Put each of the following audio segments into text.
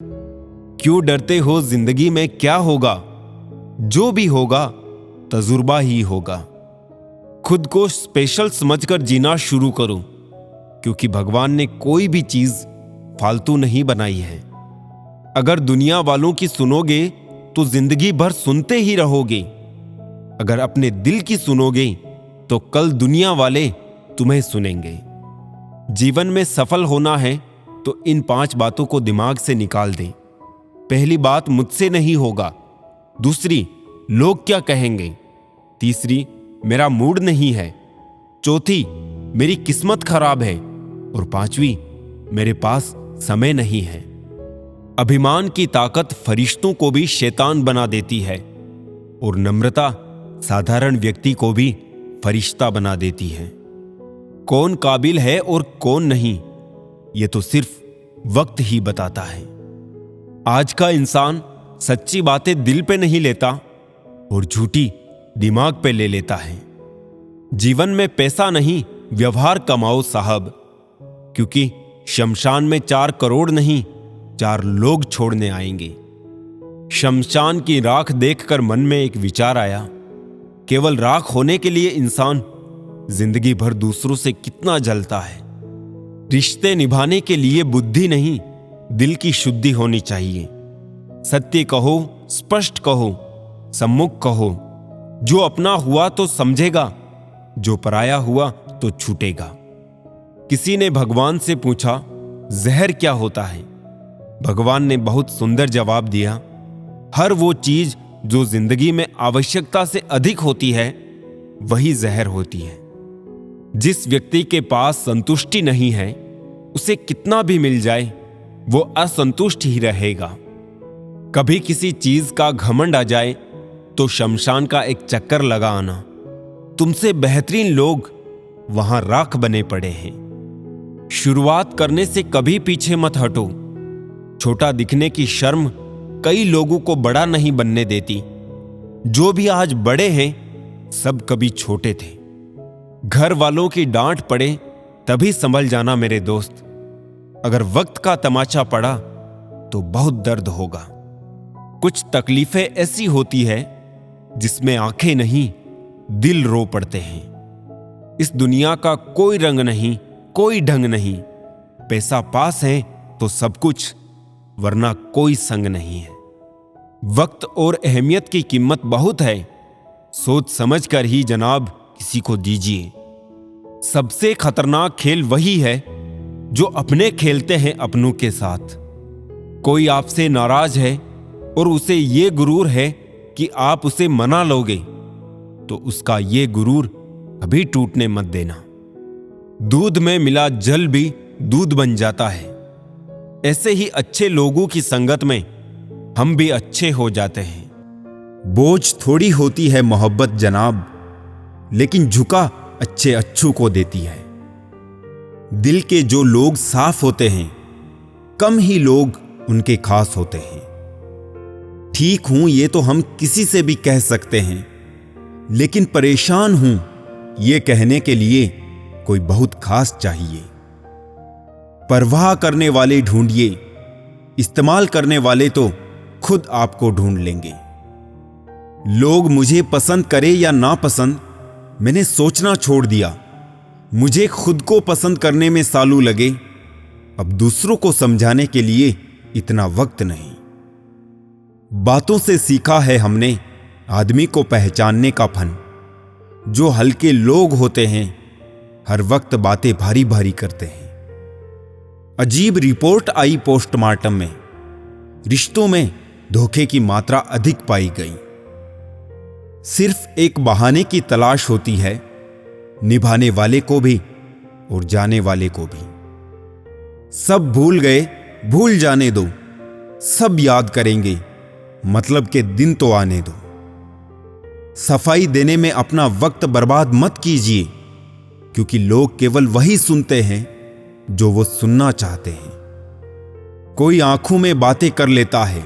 क्यों डरते हो? जिंदगी में क्या होगा? जो भी होगा तजुर्बा ही होगा। खुद को स्पेशल समझकर जीना शुरू करो, क्योंकि भगवान ने कोई भी चीज फालतू नहीं बनाई है। अगर दुनिया वालों की सुनोगे तो जिंदगी भर सुनते ही रहोगे। अगर अपने दिल की सुनोगे तो कल दुनिया वाले तुम्हें सुनेंगे। जीवन में सफल होना है तो इन 5 बातों को दिमाग से निकाल दें। पहली बात, मुझसे नहीं होगा। दूसरी, लोग क्या कहेंगे। तीसरी, मेरा मूड नहीं है। चौथी, मेरी किस्मत खराब है। और 5वीं, मेरे पास समय नहीं है। अभिमान की ताकत फरिश्तों को भी शैतान बना देती है, और नम्रता साधारण व्यक्ति को भी फरिश्ता बना देती है। कौन काबिल है और कौन नहीं, यह तो सिर्फ वक्त ही बताता है। आज का इंसान सच्ची बातें दिल पे नहीं लेता और झूठी दिमाग पे ले लेता है। जीवन में पैसा नहीं, व्यवहार कमाओ साहब, क्योंकि शमशान में 4 करोड़ नहीं, 4 लोग छोड़ने आएंगे। शमशान की राख देखकर मन में एक विचार आया, केवल राख होने के लिए इंसान जिंदगी भर दूसरों से कितना जलता है। रिश्ते निभाने के लिए बुद्धि नहीं, दिल की शुद्धि होनी चाहिए। सत्य कहो, स्पष्ट कहो, सम्मुख कहो। जो अपना हुआ तो समझेगा, जो पराया हुआ तो छूटेगा। किसी ने भगवान से पूछा, जहर क्या होता है? भगवान ने बहुत सुंदर जवाब दिया, हर वो चीज जो जिंदगी में आवश्यकता से अधिक होती है वही जहर होती है। जिस व्यक्ति के पास संतुष्टि नहीं है, उसे कितना भी मिल जाए वो असंतुष्ट ही रहेगा। कभी किसी चीज का घमंड आ जाए तो शमशान का एक चक्कर लगा आना। तुमसे बेहतरीन लोग वहां राख बने पड़े हैं। शुरुआत करने से कभी पीछे मत हटो। छोटा दिखने की शर्म कई लोगों को बड़ा नहीं बनने देती। जो भी आज बड़े हैं सब कभी छोटे थे। घर वालों की डांट पड़े तभी संभल जाना मेरे दोस्त। अगर वक्त का तमाचा पड़ा तो बहुत दर्द होगा। कुछ तकलीफें ऐसी होती है जिसमें आंखें नहीं, दिल रो पड़ते हैं। इस दुनिया का कोई रंग नहीं, कोई ढंग नहीं। पैसा पास है तो सब कुछ, वरना कोई संग नहीं है। वक्त और अहमियत की कीमत बहुत है, सोच समझ कर ही जनाब किसी को दीजिए। सबसे खतरनाक खेल वही है जो अपने खेलते हैं अपनों के साथ। कोई आपसे नाराज है और उसे ये गुरूर है कि आप उसे मना लोगे, तो उसका ये गुरूर कभी टूटने मत देना। दूध में मिला जल भी दूध बन जाता है। ऐसे ही अच्छे लोगों की संगत में हम भी अच्छे हो जाते हैं। बोझ थोड़ी होती है मोहब्बत जनाब, लेकिन झुका अच्छे अच्छू को देती है। दिल के जो लोग साफ होते हैं, कम ही लोग उनके खास होते हैं। ठीक हूं ये तो हम किसी से भी कह सकते हैं, लेकिन परेशान हूं ये कहने के लिए कोई बहुत खास चाहिए। परवाह करने वाले ढूंढिए, इस्तेमाल करने वाले तो खुद आपको ढूंढ लेंगे। लोग मुझे पसंद करें या ना पसंद, मैंने सोचना छोड़ दिया। मुझे खुद को पसंद करने में सालों लगे, अब दूसरों को समझाने के लिए इतना वक्त नहीं। बातों से सीखा है हमने आदमी को पहचानने का फन। जो हल्के लोग होते हैं हर वक्त बातें भारी भारी करते हैं। अजीब रिपोर्ट आई पोस्टमार्टम में, रिश्तों में धोखे की मात्रा अधिक पाई गई। सिर्फ एक बहाने की तलाश होती है, निभाने वाले को भी और जाने वाले को भी। सब भूल गए, भूल जाने दो। सब याद करेंगे, मतलब के दिन तो आने दो। सफाई देने में अपना वक्त बर्बाद मत कीजिए, क्योंकि लोग केवल वही सुनते हैं जो वो सुनना चाहते हैं। कोई आंखों में बातें कर लेता है,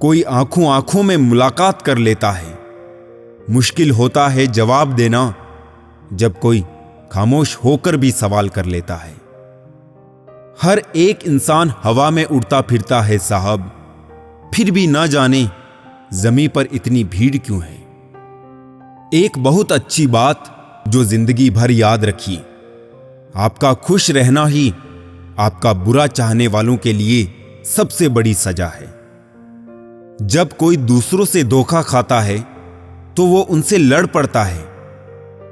कोई आंखों आंखों में मुलाकात कर लेता है। मुश्किल होता है जवाब देना जब कोई खामोश होकर भी सवाल कर लेता है। हर एक इंसान हवा में उड़ता फिरता है साहब, फिर भी ना जाने जमीन पर इतनी भीड़ क्यों है। एक बहुत अच्छी बात जो जिंदगी भर याद रखिए, आपका खुश रहना ही आपका बुरा चाहने वालों के लिए सबसे बड़ी सजा है। जब कोई दूसरों से धोखा खाता है तो वो उनसे लड़ पड़ता है,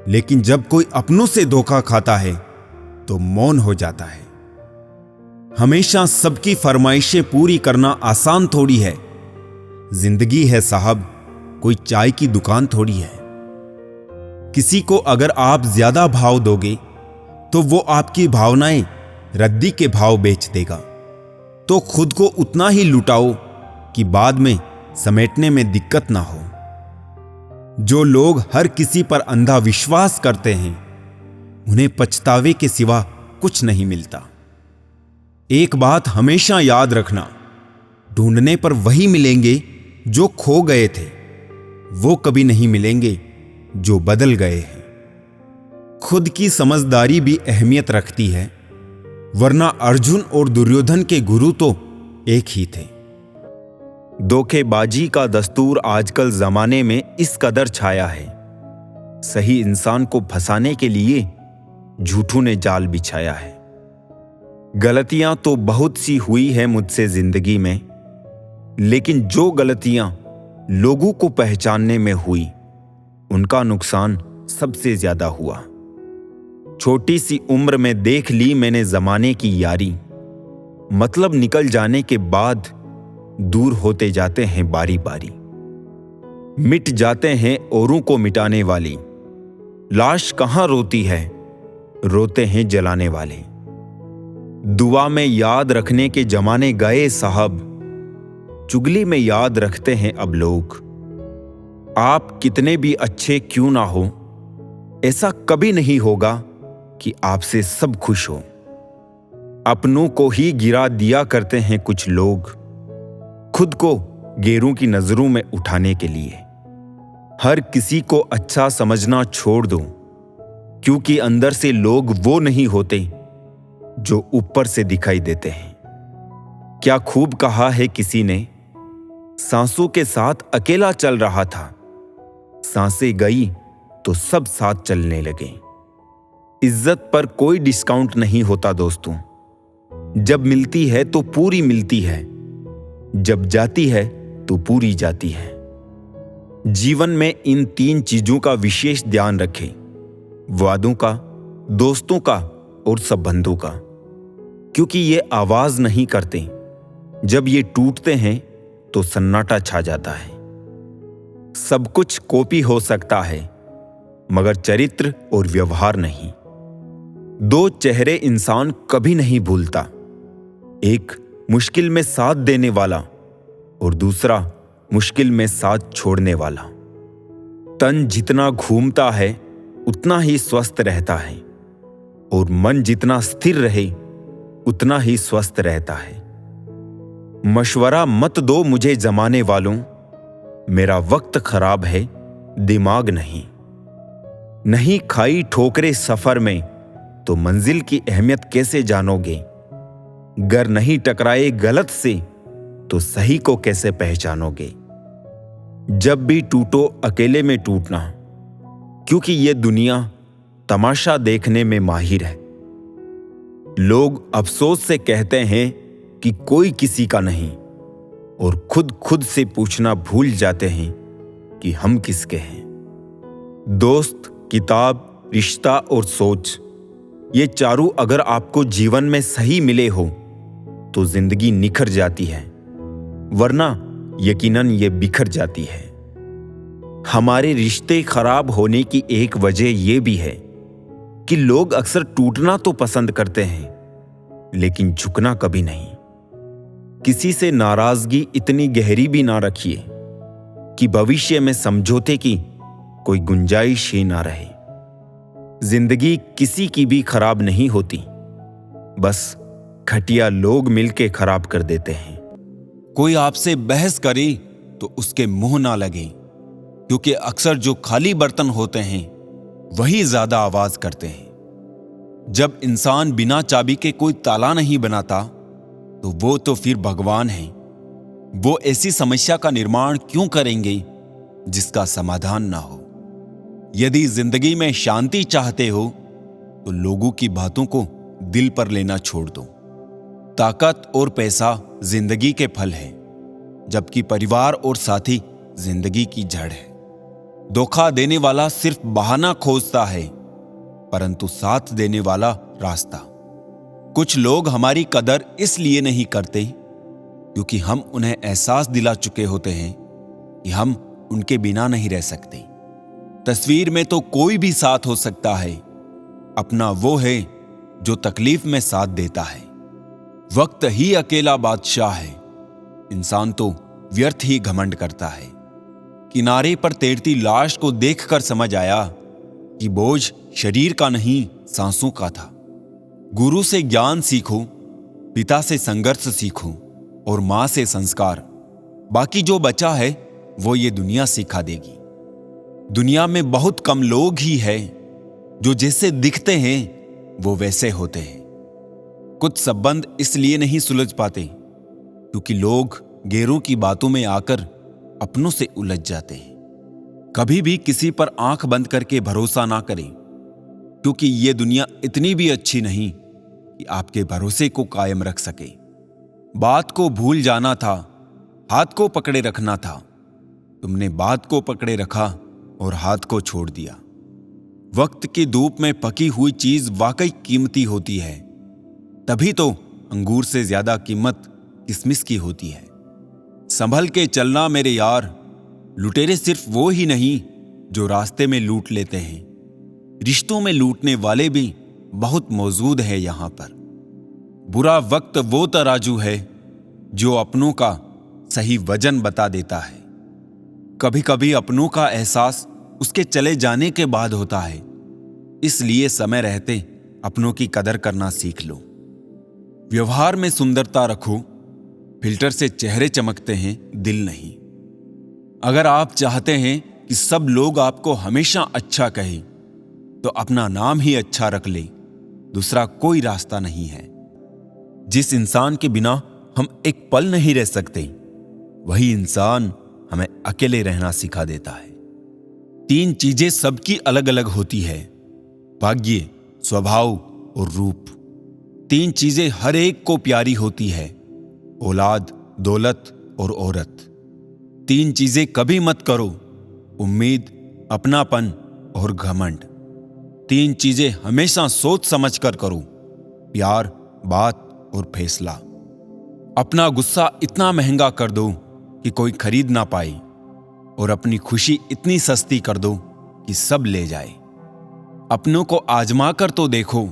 लेकिन जब कोई अपनों से धोखा खाता है तो मौन हो जाता है। हमेशा सबकी फरमाइशें पूरी करना आसान थोड़ी है। जिंदगी है साहब, कोई चाय की दुकान थोड़ी है। किसी को अगर आप ज्यादा भाव दोगे तो वो आपकी भावनाएं रद्दी के भाव बेच देगा। तो खुद को उतना ही लुटाओ कि बाद में समेटने में दिक्कत ना हो। जो लोग हर किसी पर अंधा विश्वास करते हैं उन्हें पछतावे के सिवा कुछ नहीं मिलता। एक बात हमेशा याद रखना, ढूंढने पर वही मिलेंगे जो खो गए थे, वो कभी नहीं मिलेंगे जो बदल गए हैं। खुद की समझदारी भी अहमियत रखती है, वरना अर्जुन और दुर्योधन के गुरु तो एक ही थे। धोखेबाजी का दस्तूर आजकल जमाने में इस कदर छाया है, सही इंसान को फंसाने के लिए झूठों ने जाल बिछाया है। गलतियां तो बहुत सी हुई है मुझसे जिंदगी में, लेकिन जो गलतियां लोगों को पहचानने में हुई उनका नुकसान सबसे ज्यादा हुआ। छोटी सी उम्र में देख ली मैंने जमाने की यारी, मतलब निकल जाने के बाद दूर होते जाते हैं बारी बारी। मिट जाते हैं औरों को मिटाने वाली, लाश कहां रोती है, रोते हैं जलाने वाले। दुआ में याद रखने के जमाने गए साहब, चुगली में याद रखते हैं अब लोग। आप कितने भी अच्छे क्यों ना हो, ऐसा कभी नहीं होगा कि आपसे सब खुश हो। अपनों को ही गिरा दिया करते हैं कुछ लोग, खुद को गैरों की नजरों में उठाने के लिए। हर किसी को अच्छा समझना छोड़ दो, क्योंकि अंदर से लोग वो नहीं होते जो ऊपर से दिखाई देते हैं। क्या खूब कहा है किसी ने, सांसों के साथ अकेला चल रहा था, सांसें गई तो सब साथ चलने लगे। इज्जत पर कोई डिस्काउंट नहीं होता दोस्तों, जब मिलती है तो पूरी मिलती है, जब जाती है तो पूरी जाती है। जीवन में इन 3 चीजों का विशेष ध्यान रखें, वादों का, दोस्तों का और संबंधों का, क्योंकि ये आवाज नहीं करते। जब ये टूटते हैं तो सन्नाटा छा जाता है। सब कुछ कॉपी हो सकता है, मगर चरित्र और व्यवहार नहीं। 2 चेहरे इंसान कभी नहीं भूलता, एक मुश्किल में साथ देने वाला और दूसरा मुश्किल में साथ छोड़ने वाला। तन जितना घूमता है उतना ही स्वस्थ रहता है, और मन जितना स्थिर रहे उतना ही स्वस्थ रहता है। मशवरा मत दो मुझे जमाने वालों, मेरा वक्त खराब है, दिमाग नहीं। नहीं खाई ठोकरे सफर में तो मंजिल की अहमियत कैसे जानोगे। गर नहीं टकराए गलत से तो सही को कैसे पहचानोगे। जब भी टूटो अकेले में टूटना, क्योंकि ये दुनिया तमाशा देखने में माहिर है। लोग अफसोस से कहते हैं कि कोई किसी का नहीं, और खुद से पूछना भूल जाते हैं कि हम किसके हैं। दोस्त, किताब, रिश्ता और सोच, ये चारों अगर आपको जीवन में सही मिले हो तो जिंदगी निखर जाती है, वरना यकीनन ये बिखर जाती है। हमारे रिश्ते खराब होने की एक वजह यह भी है कि लोग अक्सर टूटना तो पसंद करते हैं, लेकिन झुकना कभी नहीं। किसी से नाराजगी इतनी गहरी भी ना रखिए कि भविष्य में समझौते की कोई गुंजाइश ही ना रहे। जिंदगी किसी की भी खराब नहीं होती, बस घटिया लोग मिलके खराब कर देते हैं। कोई आपसे बहस करे तो उसके मुंह ना लगे, क्योंकि अक्सर जो खाली बर्तन होते हैं वही ज्यादा आवाज करते हैं। जब इंसान बिना चाबी के कोई ताला नहीं बनाता तो वो तो फिर भगवान है। वो ऐसी समस्या का निर्माण क्यों करेंगे जिसका समाधान ना हो। यदि जिंदगी में शांति चाहते हो तो लोगों की बातों को दिल पर लेना छोड़ दो। ताकत और पैसा जिंदगी के फल है, जबकि परिवार और साथी जिंदगी की जड़ है। धोखा देने वाला सिर्फ बहाना खोजता है, परंतु साथ देने वाला रास्ता। कुछ लोग हमारी कदर इसलिए नहीं करते क्योंकि हम उन्हें एहसास दिला चुके होते हैं कि हम उनके बिना नहीं रह सकते। तस्वीर में तो कोई भी साथ हो सकता है, अपना वो है जो तकलीफ में साथ देता है। वक्त ही अकेला बादशाह है, इंसान तो व्यर्थ ही घमंड करता है। किनारे पर तैरती लाश को देखकर समझ आया कि बोझ शरीर का नहीं सांसों का था। गुरु से ज्ञान सीखो, पिता से संघर्ष सीखो और मां से संस्कार। बाकी जो बचा है वो ये दुनिया सिखा देगी। दुनिया में बहुत कम लोग ही हैं जो जैसे दिखते हैं वो वैसे होते हैं। कुछ संबंध इसलिए नहीं सुलझ पाते क्योंकि लोग गैरों की बातों में आकर अपनों से उलझ जाते हैं। कभी भी किसी पर आंख बंद करके भरोसा ना करें, क्योंकि ये दुनिया इतनी भी अच्छी नहीं कि आपके भरोसे को कायम रख सके। बात को भूल जाना था, हाथ को पकड़े रखना था। तुमने बात को पकड़े रखा और हाथ को छोड़ दिया। वक्त की धूप में पकी हुई चीज वाकई कीमती होती है, तभी तो अंगूर से ज्यादा कीमत किशमिश की होती है। संभल के चलना मेरे यार, लुटेरे सिर्फ वो ही नहीं जो रास्ते में लूट लेते हैं। रिश्तों में लूटने वाले भी बहुत मौजूद है यहां पर। बुरा वक्त वो तराजू है जो अपनों का सही वजन बता देता है। कभी कभी अपनों का एहसास उसके चले जाने के बाद होता है, इसलिए समय रहते अपनों की कदर करना सीख लो। व्यवहार में सुंदरता रखो, फिल्टर से चेहरे चमकते हैं, दिल नहीं। अगर आप चाहते हैं कि सब लोग आपको हमेशा अच्छा कहें तो अपना नाम ही अच्छा रख ले, दूसरा कोई रास्ता नहीं है। जिस इंसान के बिना हम एक पल नहीं रह सकते, वही इंसान हमें अकेले रहना सिखा देता है। 3 चीजें सबकी अलग अलग होती है, भाग्य, स्वभाव और रूप। 3 चीजें हर एक को प्यारी होती है, औलाद, दौलत और औरत। 3 चीजें कभी मत करो, उम्मीद, अपनापन और घमंड। 3 चीजें हमेशा सोच समझ कर करो, प्यार, बात और फैसला। अपना गुस्सा इतना महंगा कर दो कि कोई खरीद ना पाए, और अपनी खुशी इतनी सस्ती कर दो कि सब ले जाए। अपनों को आजमा कर तो देखो,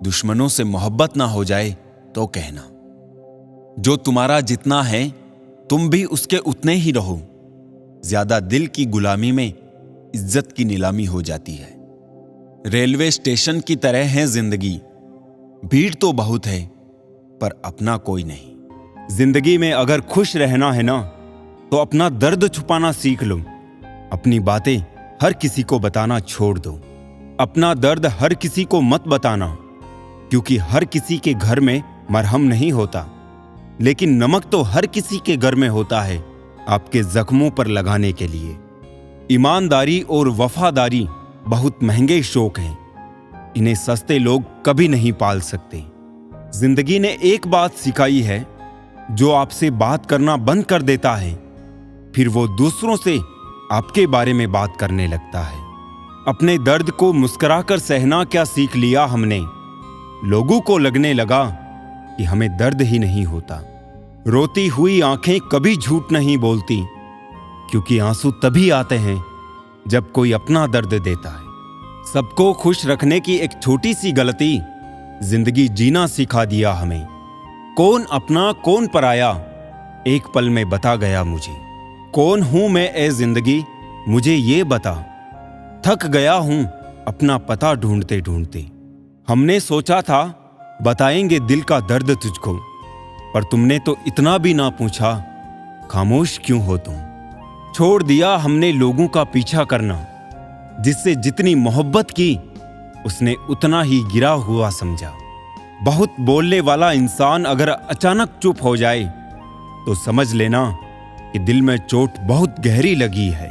दुश्मनों से मोहब्बत ना हो जाए तो कहना। जो तुम्हारा जितना है तुम भी उसके उतने ही रहो। ज्यादा दिल की गुलामी में इज्जत की नीलामी हो जाती है। रेलवे स्टेशन की तरह है जिंदगी, भीड़ तो बहुत है पर अपना कोई नहीं। जिंदगी में अगर खुश रहना है ना तो अपना दर्द छुपाना सीख लो। अपनी बातें हर किसी को बताना छोड़ दो। अपना दर्द हर किसी को मत बताना, क्योंकि हर किसी के घर में मरहम नहीं होता, लेकिन नमक तो हर किसी के घर में होता है आपके जख्मों पर लगाने के लिए। ईमानदारी और वफादारी बहुत महंगे शौक हैं, इन्हें सस्ते लोग कभी नहीं पाल सकते। जिंदगी ने एक बात सिखाई है, जो आपसे बात करना बंद कर देता है फिर वो दूसरों से आपके बारे में बात करने लगता है। अपने दर्द को मुस्कुराकर सहना क्या सीख लिया हमने। लोगों को लगने लगा कि हमें दर्द ही नहीं होता। रोती हुई आंखें कभी झूठ नहीं बोलती, क्योंकि आंसू तभी आते हैं जब कोई अपना दर्द देता है। सबको खुश रखने की एक छोटी सी गलती जिंदगी जीना सिखा दिया हमें। कौन अपना कौन पराया एक पल में बता गया मुझे। कौन हूं मैं ए जिंदगी मुझे ये बता। थक गया हूं अपना पता ढूंढते ढूंढते। हमने सोचा था बताएंगे दिल का दर्द तुझको, पर तुमने तो इतना भी ना पूछा खामोश क्यों हो तुम। छोड़ दिया हमने लोगों का पीछा करना, जिससे जितनी मोहब्बत की उसने उतना ही गिरा हुआ समझा। बहुत बोलने वाला इंसान अगर अचानक चुप हो जाए तो समझ लेना कि दिल में चोट बहुत गहरी लगी है।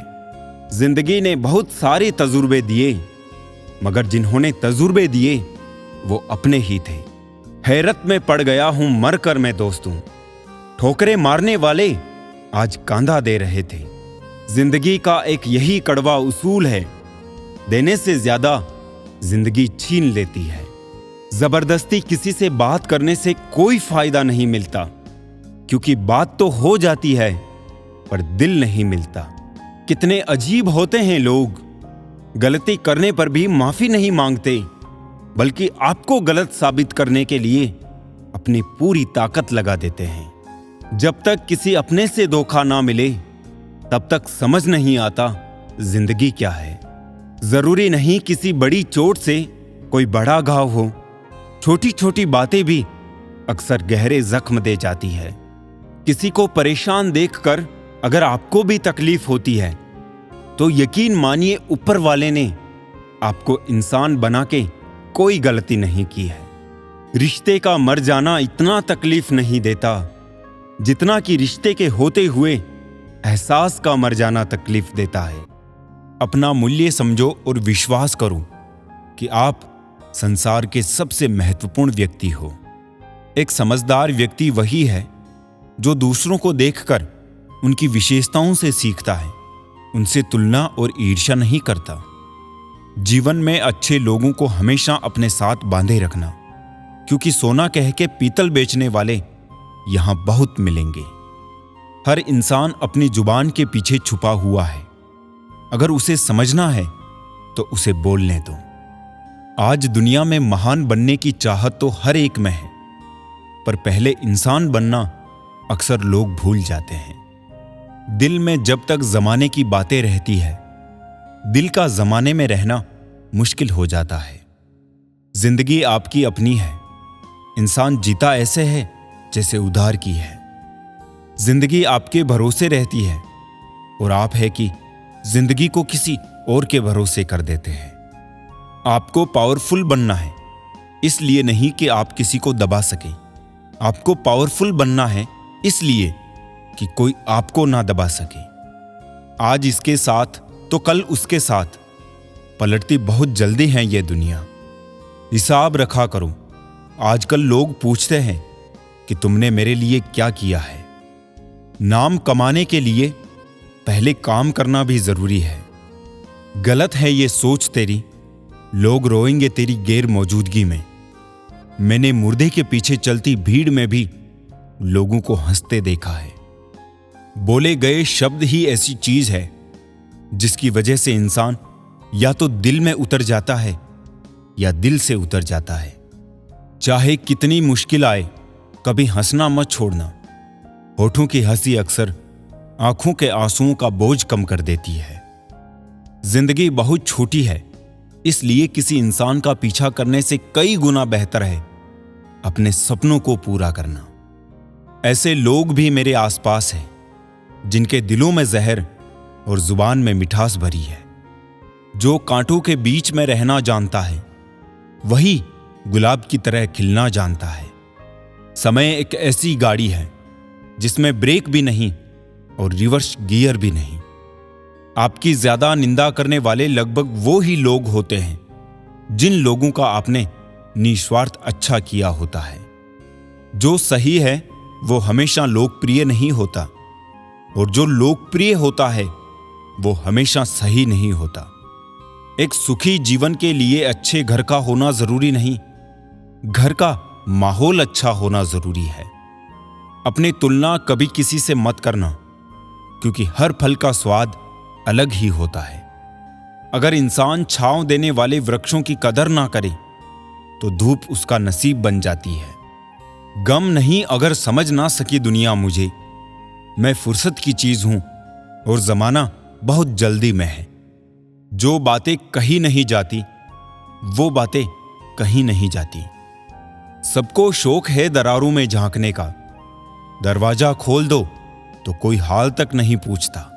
जिंदगी ने बहुत सारे तजुर्बे दिए, मगर जिन्होंने तजुर्बे दिए वो अपने ही थे। हैरत में पड़ गया हूं मरकर मैं दोस्तों, ठोकरे मारने वाले आज कांधा दे रहे थे। जिंदगी का एक यही कड़वा उसूल है, देने से ज्यादा जिंदगी छीन लेती है। जबरदस्ती किसी से बात करने से कोई फायदा नहीं मिलता, क्योंकि बात तो हो जाती है पर दिल नहीं मिलता। कितने अजीब होते हैं लोग, गलती करने पर भी माफी नहीं मांगते, बल्कि आपको गलत साबित करने के लिए अपनी पूरी ताकत लगा देते हैं। जब तक किसी अपने से धोखा ना मिले तब तक समझ नहीं आता जिंदगी क्या है। जरूरी नहीं किसी बड़ी चोट से कोई बड़ा घाव हो, छोटी छोटी बातें भी अक्सर गहरे जख्म दे जाती है। किसी को परेशान देखकर अगर आपको भी तकलीफ होती है तो यकीन मानिए ऊपर वाले ने आपको इंसान बना के कोई गलती नहीं की है। रिश्ते का मर जाना इतना तकलीफ नहीं देता जितना कि रिश्ते के होते हुए एहसास का मर जाना तकलीफ देता है। अपना मूल्य समझो और विश्वास करो कि आप संसार के सबसे महत्वपूर्ण व्यक्ति हो। एक समझदार व्यक्ति वही है जो दूसरों को देखकर उनकी विशेषताओं से सीखता है, उनसे तुलना और ईर्ष्या नहीं करता। जीवन में अच्छे लोगों को हमेशा अपने साथ बांधे रखना, क्योंकि सोना कह के पीतल बेचने वाले यहां बहुत मिलेंगे। हर इंसान अपनी जुबान के पीछे छुपा हुआ है, अगर उसे समझना है तो उसे बोलने दो। आज दुनिया में महान बनने की चाहत तो हर एक में है, पर पहले इंसान बनना अक्सर लोग भूल जाते हैं। दिल में जब तक जमाने की बातें रहती है, दिल का जमाने में रहना मुश्किल हो जाता है। जिंदगी आपकी अपनी है, इंसान जीता ऐसे है जैसे उधार की है। जिंदगी आपके भरोसे रहती है और आप है कि जिंदगी को किसी और के भरोसे कर देते हैं। आपको पावरफुल बनना है, इसलिए नहीं कि आप किसी को दबा सकें। आपको पावरफुल बनना है इसलिए कि कोई आपको ना दबा सके। आज इसके साथ तो कल उसके साथ, पलटती बहुत जल्दी है ये दुनिया। हिसाब रखा करो। आजकल लोग पूछते हैं कि तुमने मेरे लिए क्या किया है। नाम कमाने के लिए पहले काम करना भी जरूरी है। गलत है ये सोच तेरी, लोग रोएंगे तेरी गैर मौजूदगी में। मैंने मुर्दे के पीछे चलती भीड़ में भी लोगों को हंसते देखा है। बोले गए शब्द ही ऐसी चीज है जिसकी वजह से इंसान या तो दिल में उतर जाता है या दिल से उतर जाता है। चाहे कितनी मुश्किल आए, कभी हंसना मत छोड़ना। होठों की हंसी अक्सर आंखों के आंसुओं का बोझ कम कर देती है। जिंदगी बहुत छोटी है, इसलिए किसी इंसान का पीछा करने से कई गुना बेहतर है अपने सपनों को पूरा करना। ऐसे लोग भी मेरे आसपास हैं जिनके दिलों में जहर और जुबान में मिठास भरी है। जो कांटों के बीच में रहना जानता है वही गुलाब की तरह खिलना जानता है। समय एक ऐसी गाड़ी है जिसमें ब्रेक भी नहीं और रिवर्स गियर भी नहीं। आपकी ज्यादा निंदा करने वाले लगभग वो ही लोग होते हैं जिन लोगों का आपने निस्वार्थ अच्छा किया होता है। जो सही है वो हमेशा लोकप्रिय नहीं होता, और जो लोकप्रिय होता है वो हमेशा सही नहीं होता। एक सुखी जीवन के लिए अच्छे घर का होना जरूरी नहीं, घर का माहौल अच्छा होना जरूरी है। अपनी तुलना कभी किसी से मत करना, क्योंकि हर फल का स्वाद अलग ही होता है। अगर इंसान छांव देने वाले वृक्षों की कदर ना करे तो धूप उसका नसीब बन जाती है। गम नहीं अगर समझ ना सकी दुनिया मुझे, मैं फुर्सत की चीज हूं और जमाना बहुत जल्दी में है। जो बातें कही नहीं जाती वो बातें कहीं नहीं जाती। सबको शौक है दरारों में झांकने का, दरवाजा खोल दो तो कोई हाल तक नहीं पूछता।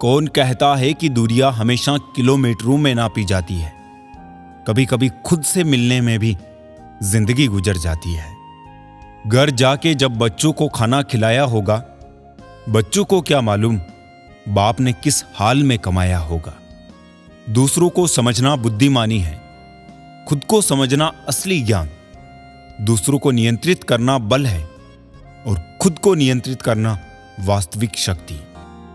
कौन कहता है कि दूरियां हमेशा किलोमीटरों में नापी जाती है। कभी कभी खुद से मिलने में भी जिंदगी गुजर जाती है। घर जाके जब बच्चों को खाना खिलाया होगा, बच्चों को क्या मालूम बाप ने किस हाल में कमाया होगा। दूसरों को समझना बुद्धिमानी है, खुद को समझना असली ज्ञान। दूसरों को नियंत्रित करना बल है और खुद को नियंत्रित करना वास्तविक शक्ति।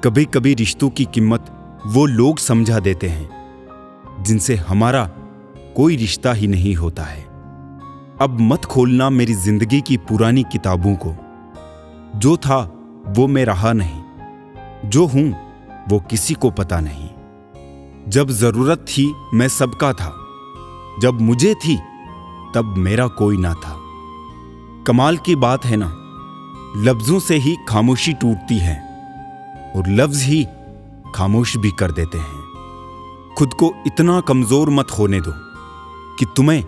कभी कभी रिश्तों की कीमत वो लोग समझा देते हैं जिनसे हमारा कोई रिश्ता ही नहीं होता है। अब मत खोलना मेरी जिंदगी की पुरानी किताबों को। जो था वो मैं रहा नहीं, जो हूं वो किसी को पता नहीं। जब जरूरत थी मैं सबका था, जब मुझे थी तब मेरा कोई ना था। कमाल की बात है ना, लफ्जों से ही खामोशी टूटती है और लफ्ज ही खामोश भी कर देते हैं। खुद को इतना कमजोर मत होने दो कि तुम्हें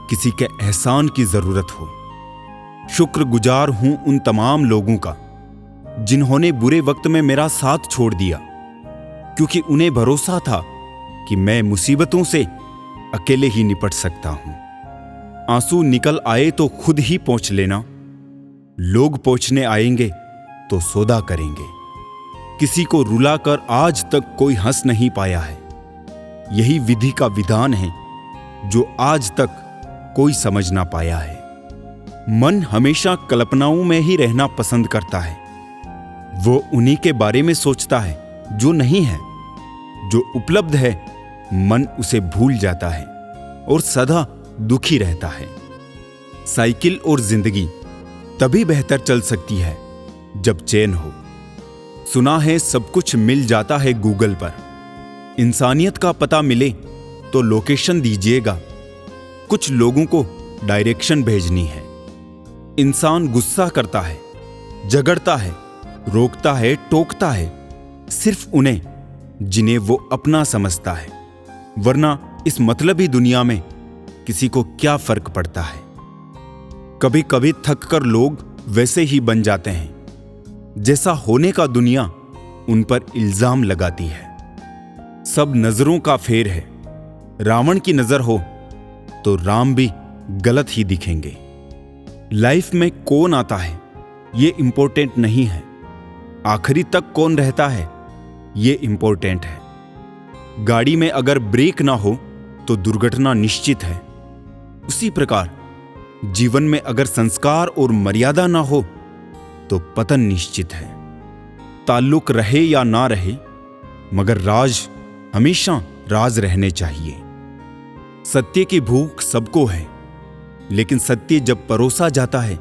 किसी के एहसान की जरूरत हो। शुक्रगुजार हूं उन तमाम लोगों का जिन्होंने बुरे वक्त में मेरा साथ छोड़ दिया, क्योंकि उन्हें भरोसा था कि मैं मुसीबतों से अकेले ही निपट सकता हूं। आंसू निकल आए तो खुद ही पोंछ लेना, लोग पोंछने आएंगे तो सौदा करेंगे। किसी को रुलाकर आज तक कोई हंस नहीं पाया है। यही विधि का विधान है जो आज तक कोई समझ ना पाया है। मन हमेशा कल्पनाओं में ही रहना पसंद करता है। वो उन्हीं के बारे में सोचता है जो नहीं है। जो उपलब्ध है मन उसे भूल जाता है और सदा दुखी रहता है। साइकिल और जिंदगी तभी बेहतर चल सकती है जब चैन हो। सुना है सब कुछ मिल जाता है गूगल पर। इंसानियत का पता मिले तो लोकेशन दीजिएगा। कुछ लोगों को डायरेक्शन भेजनी है। इंसान गुस्सा करता है, झगड़ता है, रोकता है, टोकता है, सिर्फ उन्हें जिन्हें वो अपना समझता है। वरना इस मतलबी दुनिया में किसी को क्या फर्क पड़ता है। कभी कभी थक कर लोग वैसे ही बन जाते हैं जैसा होने का दुनिया उन पर इल्जाम लगाती है। सब नजरों का फेर है। रावण की नजर हो तो राम भी गलत ही दिखेंगे। लाइफ में कौन आता है ये इंपॉर्टेंट नहीं है, आखिरी तक कौन रहता है ये इंपॉर्टेंट है। गाड़ी में अगर ब्रेक ना हो तो दुर्घटना निश्चित है। उसी प्रकार जीवन में अगर संस्कार और मर्यादा ना हो तो पतन निश्चित है। ताल्लुक रहे या ना रहे, मगर राज हमेशा राज रहने चाहिए। सत्य की भूख सबको है, लेकिन सत्य जब परोसा जाता है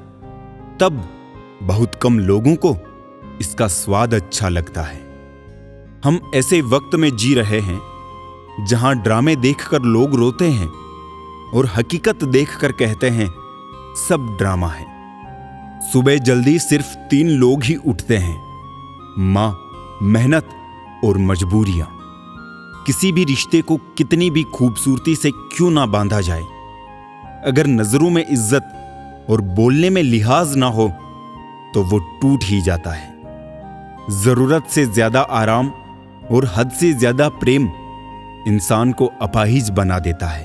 तब बहुत कम लोगों को इसका स्वाद अच्छा लगता है। हम ऐसे वक्त में जी रहे हैं जहां ड्रामे देखकर लोग रोते हैं और हकीकत देखकर कहते हैं सब ड्रामा है। सुबह जल्दी सिर्फ 3 लोग ही उठते हैं, मां, मेहनत और मजबूरियां। किसी भी रिश्ते को कितनी भी खूबसूरती से क्यों ना बांधा जाए, अगर नजरों में इज्जत और बोलने में लिहाज ना हो तो वो टूट ही जाता है। जरूरत से ज्यादा आराम और हद से ज्यादा प्रेम इंसान को अपाहिज बना देता है।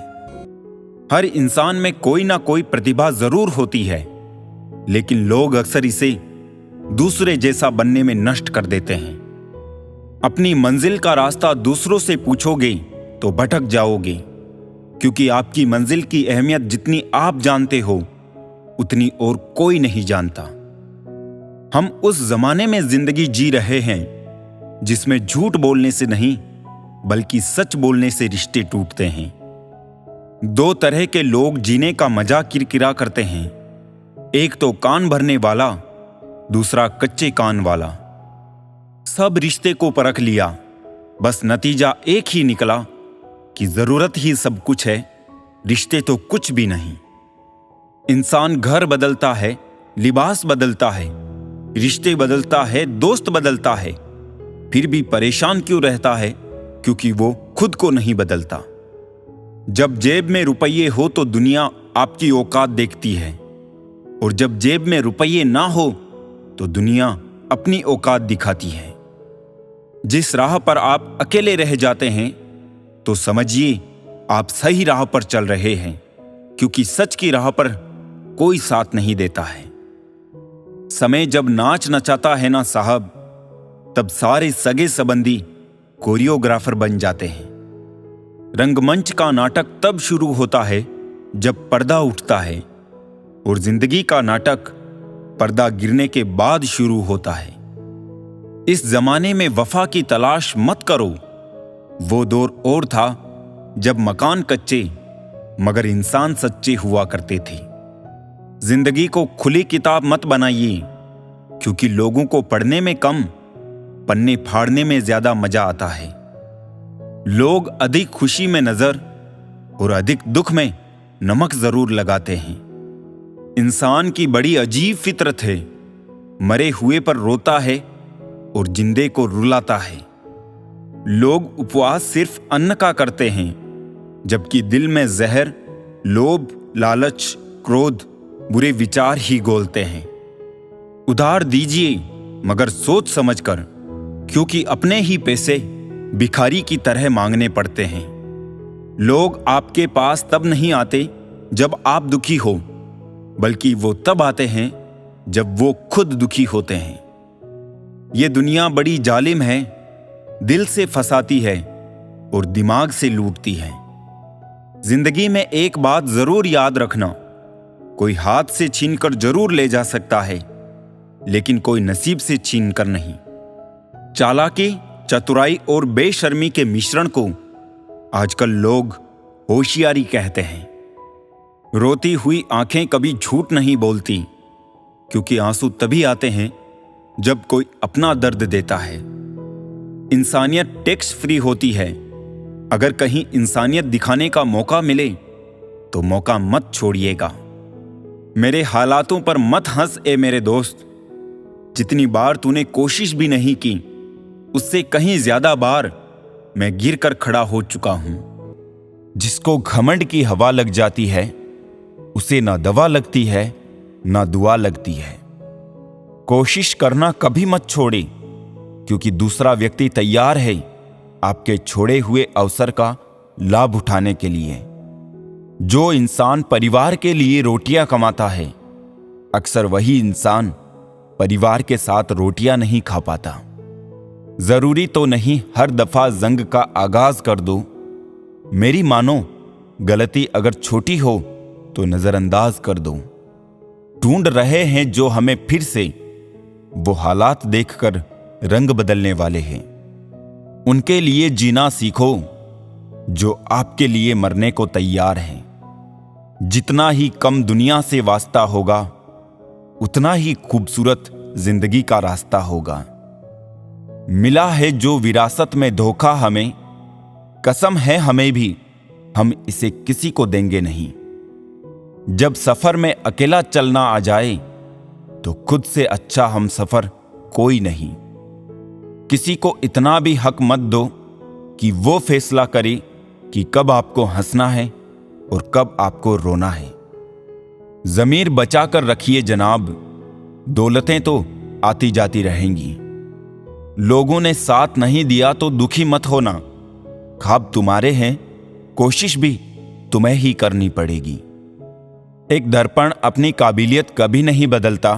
हर इंसान में कोई ना कोई प्रतिभा जरूर होती है, लेकिन लोग अक्सर इसे दूसरे जैसा बनने में नष्ट कर देते हैं। अपनी मंजिल का रास्ता दूसरों से पूछोगे तो भटक जाओगे, क्योंकि आपकी मंजिल की अहमियत जितनी आप जानते हो उतनी और कोई नहीं जानता। हम उस जमाने में जिंदगी जी रहे हैं जिसमें झूठ बोलने से नहीं बल्कि सच बोलने से रिश्ते टूटते हैं। 2 तरह के लोग जीने का मजा किरकिरा करते हैं, एक तो कान भरने वाला, दूसरा कच्चे कान वाला। सब रिश्ते को परख लिया, बस नतीजा एक ही निकला कि जरूरत ही सब कुछ है, रिश्ते तो कुछ भी नहीं। इंसान घर बदलता है, लिबास बदलता है, रिश्ते बदलता है, दोस्त बदलता है, फिर भी परेशान क्यों रहता है? क्योंकि वो खुद को नहीं बदलता। जब जेब में रुपये हो तो दुनिया आपकी औकात देखती है, और जब जेब में रुपये ना हो तो दुनिया अपनी औकात दिखाती है। जिस राह पर आप अकेले रह जाते हैं तो समझिए आप सही राह पर चल रहे हैं, क्योंकि सच की राह पर कोई साथ नहीं देता है। समय जब नाच नचाता है ना साहब, तब सारे सगे संबंधी कोरियोग्राफर बन जाते हैं। रंगमंच का नाटक तब शुरू होता है जब पर्दा उठता है, और जिंदगी का नाटक पर्दा गिरने के बाद शुरू होता है। इस जमाने में वफा की तलाश मत करो। वो दौर और था जब मकान कच्चे मगर इंसान सच्चे हुआ करते थे। जिंदगी को खुली किताब मत बनाइए, क्योंकि लोगों को पढ़ने में कम, पन्ने फाड़ने में ज्यादा मजा आता है। लोग अधिक खुशी में नजर और अधिक दुख में नमक जरूर लगाते हैं। इंसान की बड़ी अजीब फितरत है, मरे हुए पर रोता है और जिंदे को रुलाता है। लोग उपवास सिर्फ अन्न का करते हैं, जबकि दिल में जहर, लोभ, लालच, क्रोध, बुरे विचार ही घोलते हैं। उधार दीजिए मगर सोच समझकर, क्योंकि अपने ही पैसे भिखारी की तरह मांगने पड़ते हैं। लोग आपके पास तब नहीं आते जब आप दुखी हो, बल्कि वो तब आते हैं जब वो खुद दुखी होते हैं। ये दुनिया बड़ी जालिम है, दिल से फंसाती है और दिमाग से लूटती है। जिंदगी में एक बात जरूर याद रखना, कोई हाथ से छीनकर जरूर ले जा सकता है, लेकिन कोई नसीब से छीनकर नहीं। चालाकी, चतुराई और बेशर्मी के मिश्रण को आजकल लोग होशियारी कहते हैं। रोती हुई आंखें कभी झूठ नहीं बोलती, क्योंकि आंसू तभी आते हैं जब कोई अपना दर्द देता है। इंसानियत टैक्स फ्री होती है। अगर कहीं इंसानियत दिखाने का मौका मिले तो मौका मत छोड़िएगा। मेरे हालातों पर मत हंस ए मेरे दोस्त। जितनी बार तूने कोशिश भी नहीं की, उससे कहीं ज्यादा बार मैं गिर कर खड़ा हो चुका हूं। जिसको घमंड की हवा लग जाती है, उसे ना दवा लगती है ना दुआ लगती है। कोशिश करना कभी मत छोड़े, क्योंकि दूसरा व्यक्ति तैयार है आपके छोड़े हुए अवसर का लाभ उठाने के लिए। जो इंसान परिवार के लिए रोटियां कमाता है, अक्सर वही इंसान परिवार के साथ रोटियां नहीं खा पाता। जरूरी तो नहीं हर दफा जंग का आगाज कर दो। मेरी मानो, गलती अगर छोटी हो तो नजरअंदाज कर दो। ढूंढ रहे हैं जो हमें फिर से, वो हालात देखकर रंग बदलने वाले हैं। उनके लिए जीना सीखो जो आपके लिए मरने को तैयार हैं। जितना ही कम दुनिया से वास्ता होगा, उतना ही खूबसूरत जिंदगी का रास्ता होगा। मिला है जो विरासत में धोखा हमें, कसम है हमें भी, हम इसे किसी को देंगे नहीं। जब सफर में अकेला चलना आ जाए, तो खुद से अच्छा हम सफर कोई नहीं। किसी को इतना भी हक मत दो कि वो फैसला करे कि कब आपको हंसना है और कब आपको रोना है। जमीर बचा कर रखिए जनाब, दौलतें तो आती जाती रहेंगी। लोगों ने साथ नहीं दिया तो दुखी मत होना। ख्वाब तुम्हारे हैं, कोशिश भी तुम्हें ही करनी पड़ेगी। एक दर्पण अपनी काबिलियत कभी नहीं बदलता,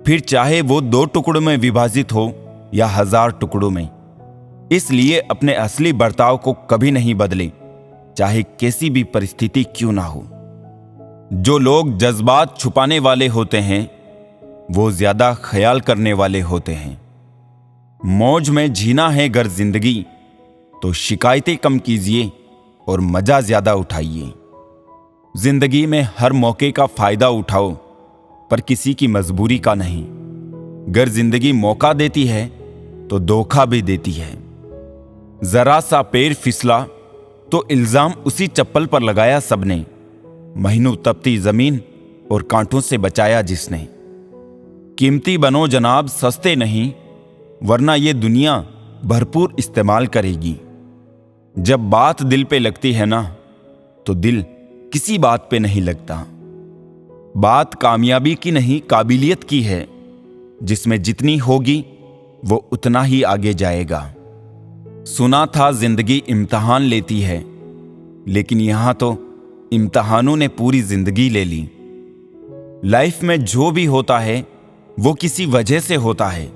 फिर चाहे वो 2 टुकड़ों में विभाजित हो या 1000 टुकड़ों में। इसलिए अपने असली बर्ताव को कभी नहीं बदले, चाहे कैसी भी परिस्थिति क्यों ना हो। जो लोग जज्बात छुपाने वाले होते हैं, वो ज्यादा ख्याल करने वाले होते हैं। मौज में जीना है अगर जिंदगी, तो शिकायतें कम कीजिए और मजा ज्यादा उठाइए। जिंदगी में हर मौके का फायदा उठाओ, पर किसी की मजबूरी का नहीं। अगर जिंदगी मौका देती है तो धोखा भी देती है। जरा सा पैर फिसला तो इल्जाम उसी चप्पल पर लगाया सबने। महीनों तपती जमीन और कांटों से बचाया जिसने। कीमती बनो जनाब, सस्ते नहीं, वरना ये दुनिया भरपूर इस्तेमाल करेगी। जब बात दिल पे लगती है ना, तो दिल किसी बात पे नहीं लगता। बात कामयाबी की नहीं, काबिलियत की है। जिसमें जितनी होगी वो उतना ही आगे जाएगा। सुना था जिंदगी इम्तिहान लेती है, लेकिन यहां तो इम्तिहानों ने पूरी जिंदगी ले ली। लाइफ में जो भी होता है वो किसी वजह से होता है,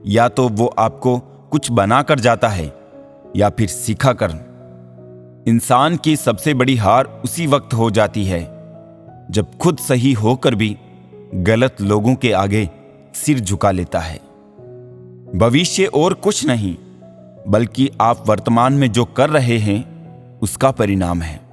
या तो वो आपको कुछ बना कर जाता है या फिर सिखा कर। इंसान की सबसे बड़ी हार उसी वक्त हो जाती है जब खुद सही होकर भी गलत लोगों के आगे सिर झुका लेता है। भविष्य और कुछ नहीं बल्कि आप वर्तमान में जो कर रहे हैं उसका परिणाम है।